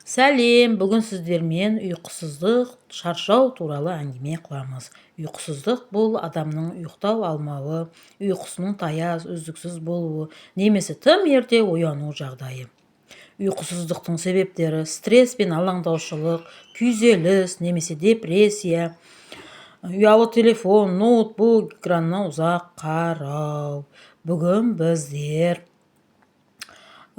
Сәлем, бүгін сіздермен ұйқысыздық, шаршау туралы әңгіме қыламыз. Ұйқысыздық бұл адамның ұйықтау алмауы, ұйқысының таяз, үздіксіз болуы, немесе тым ерте ояну жағдайы. Ұйқысыздықтың себептері стресс пен алаңдаушылық, күйзеліс, немесе депрессия, ұялы телефон, ноутбук экранына ұзақ қарау. Бүгін біздер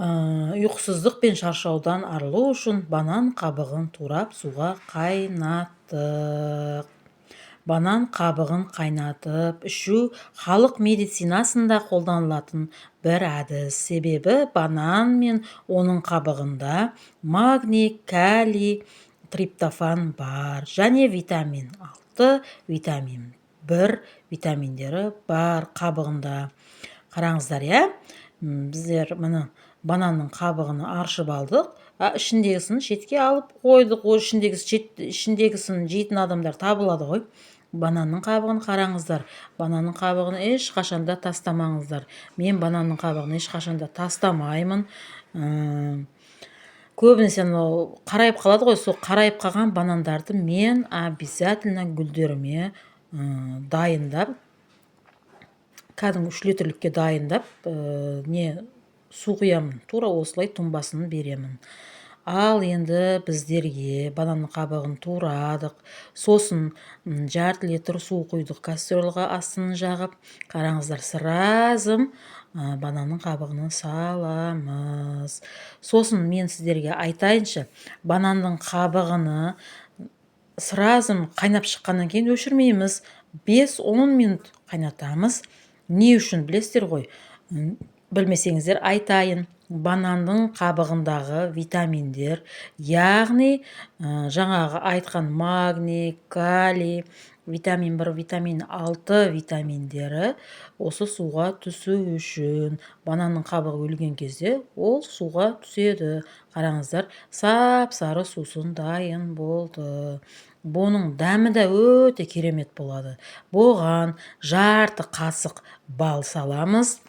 ұйқысыздық пен шаршаудан арылу үшін банан қабығын турап суға қайнаттық. Банан қабығын қайнатып ішу халық медицинасында қолданылатын бір әдіс. Себебі банан мен оның қабығында магний, калий, триптофан бар, және витамин 6, витамин 1 витаминдері бар қабығында. Қараңыздар, біздер мұны бананның қабығын аршып алдық, ішіндегісін шетке алып қойдық. Ішіндегісін жейтін адамдар табылады ғой. Бананның қабығын қараңыздар. Бананның қабығын ешқашанда тастамаңыздар. Мен бананның қабығын ешқашанда тастамаймын. Көбінесе қарайып қалады ғой, сол қарайып қалған банандарды мен обязательно гүлдеріме дайындап, кәдімгі 3 литрлікке дайындап, су құямын, тура осылай тұнбасын беремін. Ал енді біздерге бананның қабығын турадық, сосын жарты литр су құйдық кастрөлға, астын жағып. Қараңыздар, сразым бананның қабығын саламыз. Сосын мен сіздерге айтайыншы, бананның қабығыны сразым қайнап шыққаннан кейін өшірмейміз, 5-10 минут қайнатамыз. Не үшін білесіздер ғой? Білмесеңіздер айтайын. Бананның қабығындағы витаминдер, яғни жаңағы айтқан магний, калий, витамин 1, витамин 6 витаминдері осы суға түсу үшін. Бананның қабығы өлген кезде ол суға түседі. Қараңыздар, сап-сары сусын дайын болды. Бұның дәмі де өте керемет болады. Бұған жарты қасық бал саламыз.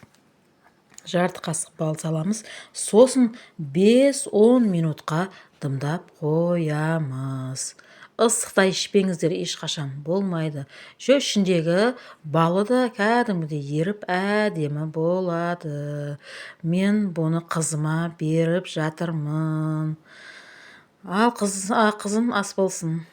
Сосын 5-10 минутқа дымдап қоямыз. Ыстықтай ішпеңіздер, ешқашан болмайды. Ішіндегі балы да кәдімгідей еріп әдемі болады. Мен бұны қызыма беріп жатырмын. Ал қызым ас болсын.